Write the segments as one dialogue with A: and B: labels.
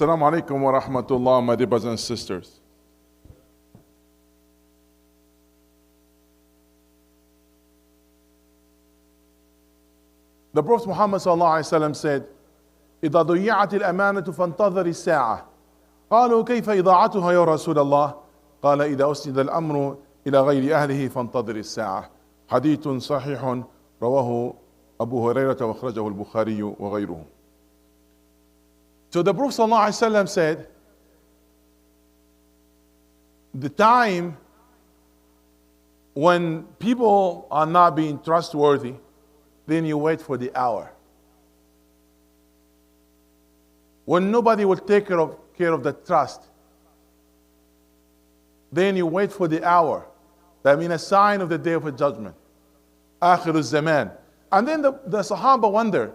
A: Assalamu alaikum wa rahmatullah, my dear brothers and sisters. The Prophet Muhammad sallallahu alaihi wasallam said, إذا ضيعت الأمانة فانتظر الساعة. قالوا كيف إضاعتها يا رسول الله؟ قال إذا أسند الأمر إلى غير أهله فانتظر الساعة. حديث صحيح رواه أبو هريرة وأخرجه البخاري وغيره. So the Prophet sallallahu alaihi wasallam said, the time when people are not being trustworthy, then you wait for the hour. When nobody will take care of the trust, then you wait for the hour. That means a sign of the day of the judgment. Akhir al-Zaman. And then the Sahaba wonder,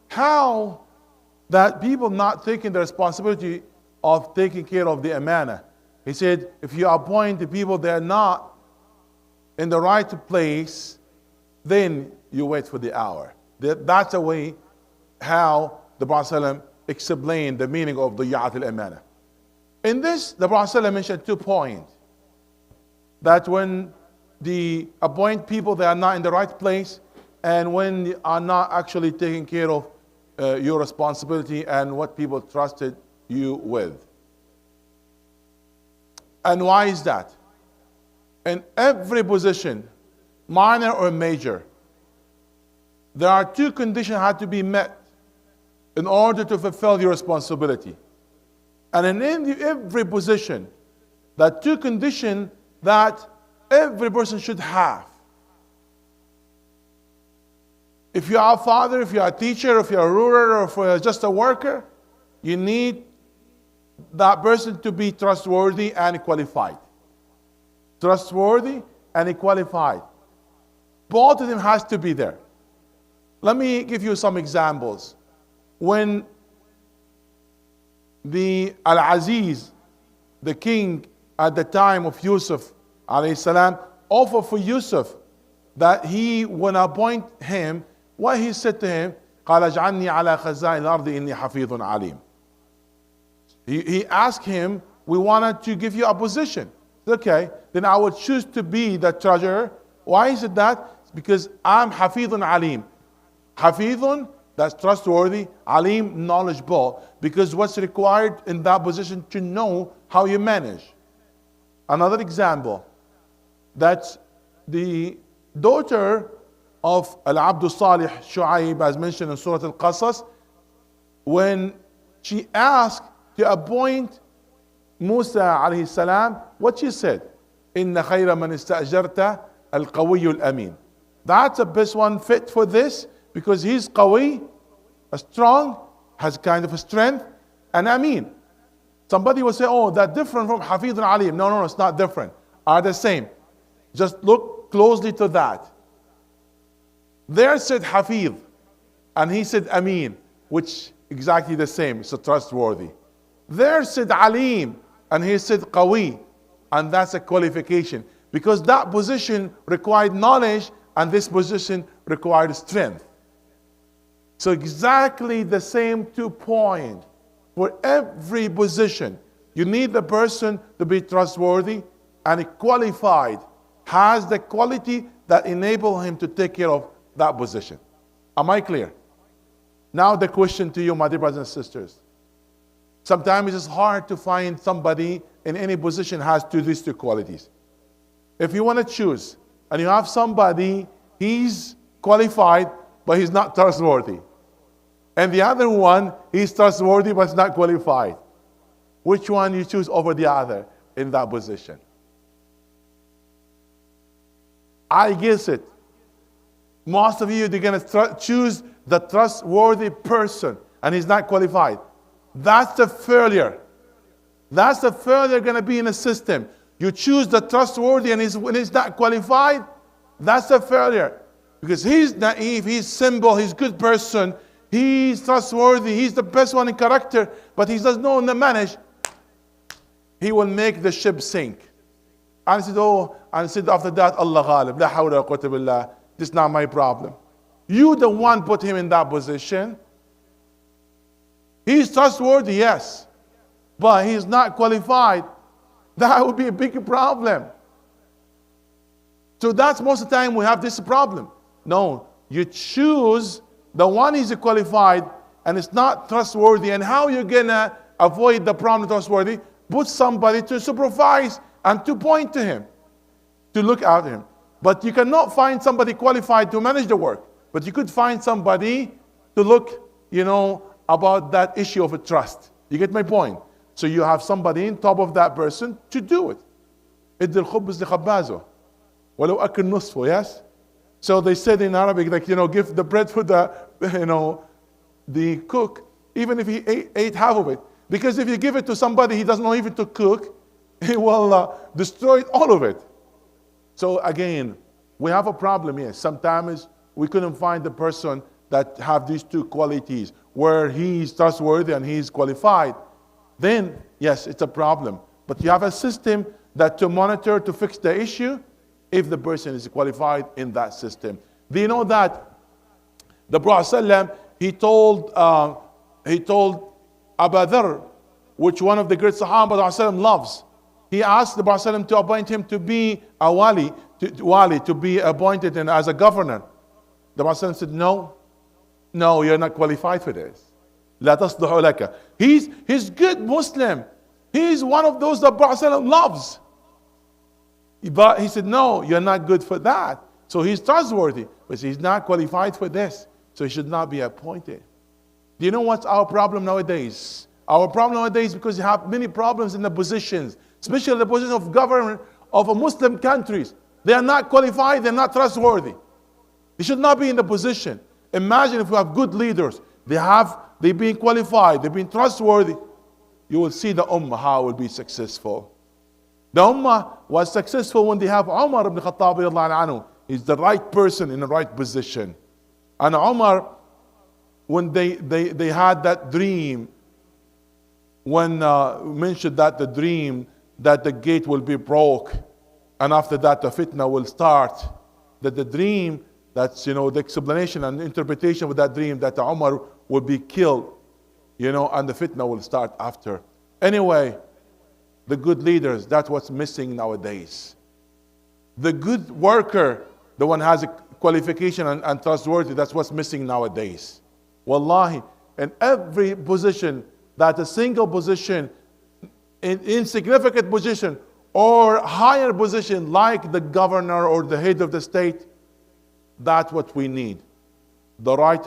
A: how that people not taking the responsibility of taking care of the amana. He said, if you appoint the people that are not in the right place, then you wait for the hour. That's the way how the Prophet ﷺ explained the meaning of the Ya'at al-Amana. In this, the Prophet ﷺ mentioned 2 points. That when the appoint people that are not in the right place, and when they are not actually taking care of your responsibility and what people trusted you with. And why is that? In every position, minor or major, there are 2 conditions that have to be met in order to fulfill your responsibility. And in every position, there are 2 conditions that every person should have. If you are a father, if you are a teacher, if you are a ruler, or if you are just a worker, you need that person to be trustworthy and qualified. Trustworthy and qualified. Both of them has to be there. Let me give you some examples. When the Al-Aziz, the king at the time of Yusuf alayhi salam, offered for Yusuf that he would appoint him, what he said to him, قال اجعلني على خزائن الأرض إني حفيظ عليم. He asked him, we wanted to give you a position. Okay, then I would choose to be the treasurer. Why is it that? Because I'm Hafidun Alim. Hafidun, that's trustworthy. Alim, knowledgeable. Because what's required in that position to know how you manage. Another example, that the daughter of Al-Abdul Salih Shu'aib, as mentioned in Surah Al-Qasas, when she asked to appoint Musa alayhi salam, what she said? Inna khayra man ista'jarta al-qawiyyu al-amin. That's the best one fit for this, because he's qawi, strong, has kind of a strength, and amin. Somebody will say, oh, that's different from Hafidh and Alim. No, it's not different. Are the same. Just look closely to that. There said Hafidh, and he said Amin, which exactly the same, so trustworthy. There said Alim, and he said Qawi, and that's a qualification. Because that position required knowledge, and this position required strength. So exactly the same 2 points. For every position, you need the person to be trustworthy and qualified, has the quality that enable him to take care of that position. Am I clear? Now the question to you, my dear brothers and sisters. Sometimes it's hard to find somebody in any position has these 2 qualities. If you want to choose and you have somebody, he's qualified, but he's not trustworthy. And the other one, he's trustworthy, but he's not qualified. Which one you choose over the other in that position? I guess it. Most of you, they're going to choose the trustworthy person, and he's not qualified. That's the failure. That's the failure going to be in a system. You choose the trustworthy, and when he's not qualified, that's the failure. Because he's naive, he's simple, he's a good person, he's trustworthy, he's the best one in character, but he doesn't know how to manage. He will make the ship sink. And I said after that, Allah ghalib, la hawla wa quwwata billah. This is not my problem. You the one put him in that position. He's trustworthy, yes. but he's not qualified, that would be a big problem. So that's most of the time we have this problem. No, you choose the one who's qualified and it's not trustworthy. And how you're gonna avoid the problem trustworthy? Put somebody to supervise and to point to him, to look at him. But you cannot find somebody qualified to manage the work. But you could find somebody to look, about that issue of a trust. You get my point? So you have somebody on top of that person to do it. ادي الخبز لخبازه ولو أكل نصفه, yes? So they said in Arabic, give the bread for the cook, even if he ate half of it. Because if you give it to somebody he doesn't know even to cook, he will destroy all of it. So again, we have a problem here. Sometimes we couldn't find the person that have these two qualities, where he's trustworthy and he's qualified. Then, yes, it's a problem. But you have a system that to monitor, to fix the issue, if the person is qualified in that system. Do you know that the Prophet ﷺ, he told Abu Dharr, which one of the great Sahaba ﷺ loves, he asked the Prophet ﷺ to appoint him to be a wali, to be appointed as a governor. The Prophet ﷺ said, no, you're not qualified for this. لا تصلح لك. He's good Muslim. He's one of those that Prophet ﷺ loves. But he said, no, you're not good for that. So he's trustworthy, but he's not qualified for this. So he should not be appointed. Do you know what's our problem nowadays? Our problem nowadays, because you have many problems in the positions, especially the position of government of a Muslim countries. They are not qualified, they're not trustworthy. They should not be in the position. Imagine if we have good leaders. They've been qualified, they've been trustworthy. You will see the Ummah how it will be successful. The Ummah was successful when they have Umar ibn Khattab radiallahu anhu. He's the right person in the right position. And Umar, when they had that dream, when mentioned that the dream that the gate will be broke, and after that the fitna will start, that the dream, that's the explanation and interpretation of that dream, that Umar will be killed, and the fitna will start after. Anyway, the good leaders, that's what's missing nowadays. The good worker, the one has a qualification and trustworthy, that's what's missing nowadays. Wallahi, in every position, that a single position, insignificant position, or higher position like the governor or the head of the state, that's what we need. The right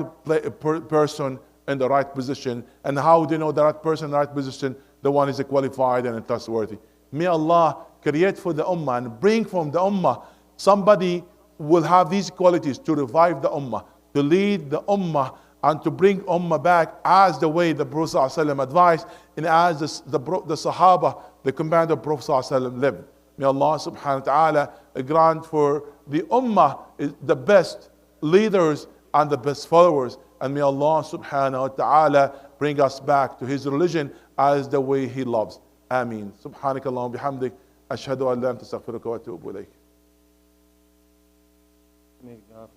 A: person in the right position. And how do you know the right person in the right position? The one is qualified and trustworthy. May Allah create for the Ummah and bring from the Ummah somebody will have these qualities to revive the Ummah, to lead the Ummah, and to bring Ummah back as the way the Prophet ﷺ advised, and as the Sahaba, the commander of the Prophet ﷺ lived. May Allah subhanahu wa ta'ala grant for the Ummah the best leaders and the best followers. And may Allah subhanahu wa ta'ala bring us back to His religion as the way He loves. Ameen. Subhanakallahumma bihamdik. Ashhadu an la ilaha illa anta astaghfiruka wa atubu ilayk.
B: May God